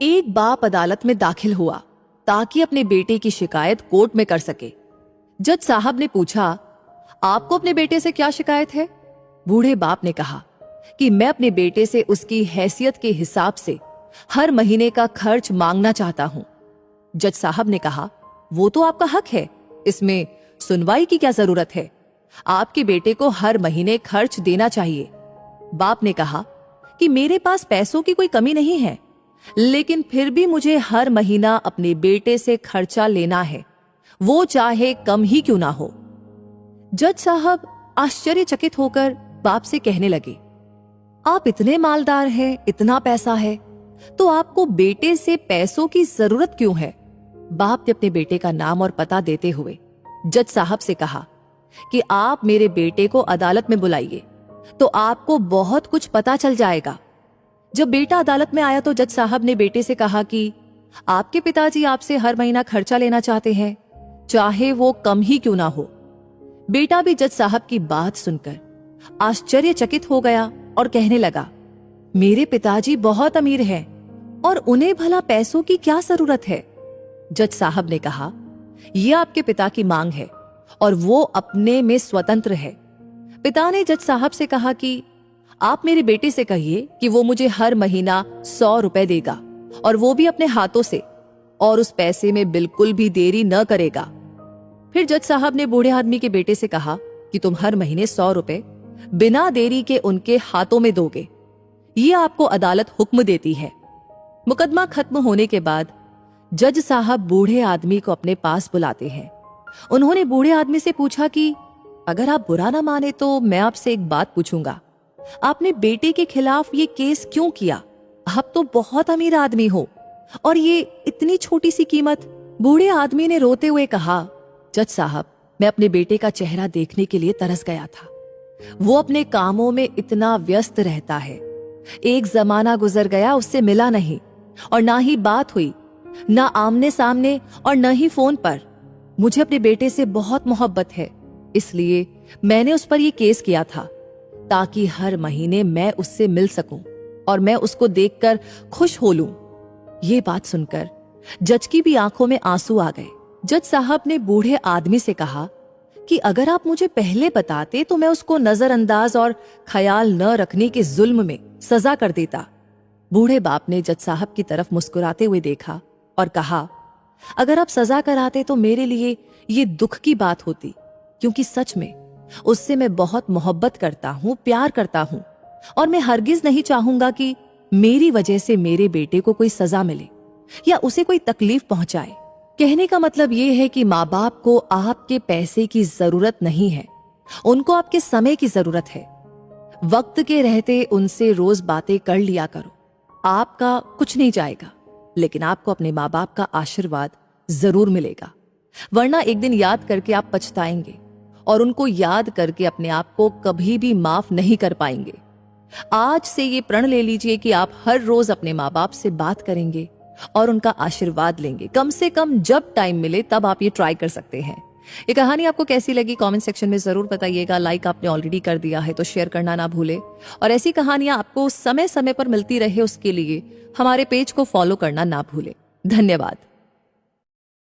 एक बाप अदालत में दाखिल हुआ ताकि अपने बेटे की शिकायत कोर्ट में कर सके। जज साहब ने पूछा, आपको अपने बेटे से क्या शिकायत है? बूढ़े बाप ने कहा कि मैं अपने बेटे से उसकी हैसियत के हिसाब से हर महीने का खर्च मांगना चाहता हूं। जज साहब ने कहा, वो तो आपका हक है, इसमें सुनवाई की क्या जरूरत है? आपके बेटे को हर महीने खर्च देना चाहिए। बाप ने कहा कि मेरे पास पैसों की कोई कमी नहीं है, लेकिन फिर भी मुझे हर महीना अपने बेटे से खर्चा लेना है, वो चाहे कम ही क्यों ना हो। जज साहब आश्चर्यचकित होकर बाप से कहने लगे, आप इतने मालदार हैं, इतना पैसा है, तो आपको बेटे से पैसों की जरूरत क्यों है? बाप ने अपने बेटे का नाम और पता देते हुए जज साहब से कहा कि आप मेरे बेटे को अदालत में बुलाइए तो आपको बहुत कुछ पता चल जाएगा। जब बेटा अदालत में आया तो जज साहब ने बेटे से कहा कि आपके पिताजी आपसे हर महीना खर्चा लेना चाहते हैं, चाहे वो कम ही क्यों ना हो। बेटा भी जज साहब की बात सुनकर आश्चर्यचकित हो गया और कहने लगा, मेरे पिताजी बहुत अमीर हैं और उन्हें भला पैसों की क्या जरूरत है? जज साहब ने कहा, यह आपके पिता की मांग है और वो अपने में स्वतंत्र है। पिता ने जज साहब से कहा कि आप मेरे बेटे से कहिए कि वो मुझे हर महीना 100 रुपए देगा और वो भी अपने हाथों से, और उस पैसे में बिल्कुल भी देरी न करेगा। फिर जज साहब ने बूढ़े आदमी के बेटे से कहा कि तुम हर महीने 100 रुपए बिना देरी के उनके हाथों में दोगे, ये आपको अदालत हुक्म देती है। मुकदमा खत्म होने के बाद जज साहब बूढ़े आदमी को अपने पास बुलाते हैं। उन्होंने बूढ़े आदमी से पूछा कि अगर आप बुरा ना माने तो मैं आपसे एक बात पूछूंगा, आपने बेटे के खिलाफ ये केस क्यों किया? आप तो बहुत अमीर आदमी हो और ये इतनी छोटी सी कीमत। बूढ़े आदमी ने रोते हुए कहा, जज साहब, मैं अपने बेटे का चेहरा देखने के लिए तरस गया था। वो अपने कामों में इतना व्यस्त रहता है, एक जमाना गुजर गया उससे मिला नहीं और ना ही बात हुई, ना आमने सामने और न ही फोन पर। मुझे अपने बेटे से बहुत मोहब्बत है, इसलिए मैंने उस पर यह केस किया था ताकि हर महीने मैं उससे मिल सकूं और मैं उसको देखकर खुश हो लूं। ये बात सुनकर जज की भी आंखों में आंसू आ गए। जज साहब ने बूढ़े आदमी से कहा कि अगर आप मुझे पहले बताते तो मैं उसको नजरअंदाज और ख्याल न रखने के जुल्म में सजा कर देता। बूढ़े बाप ने जज साहब की तरफ मुस्कुराते हुए देखा और कहा, अगर आप सजा कराते तो मेरे लिए ये दुख की बात होती, क्योंकि सच में उससे मैं बहुत मोहब्बत करता हूं, प्यार करता हूं और मैं हरगिज नहीं चाहूंगा कि मेरी वजह से मेरे बेटे को कोई सजा मिले या उसे कोई तकलीफ पहुंचाए। कहने का मतलब ये है कि माँ बाप को आपके पैसे की जरूरत नहीं है, उनको आपके समय की जरूरत है। वक्त के रहते उनसे रोज बातें कर लिया करो, आपका कुछ नहीं जाएगा, लेकिन आपको अपने माँ बाप का आशीर्वाद जरूर मिलेगा, वरना एक दिन याद करके आप पछताएंगे और उनको याद करके अपने आप को कभी भी माफ नहीं कर पाएंगे। आज से ये प्रण ले लीजिए कि आप हर रोज अपने माँ बाप से बात करेंगे और उनका आशीर्वाद लेंगे। कम से कम जब टाइम मिले तब आप ये ट्राई कर सकते हैं। ये कहानी आपको कैसी लगी कमेंट सेक्शन में जरूर बताइएगा। लाइक आपने ऑलरेडी कर दिया है तो शेयर करना ना भूले, और ऐसी कहानियां आपको समय समय पर मिलती रहे उसके लिए हमारे पेज को फॉलो करना ना भूले। धन्यवाद।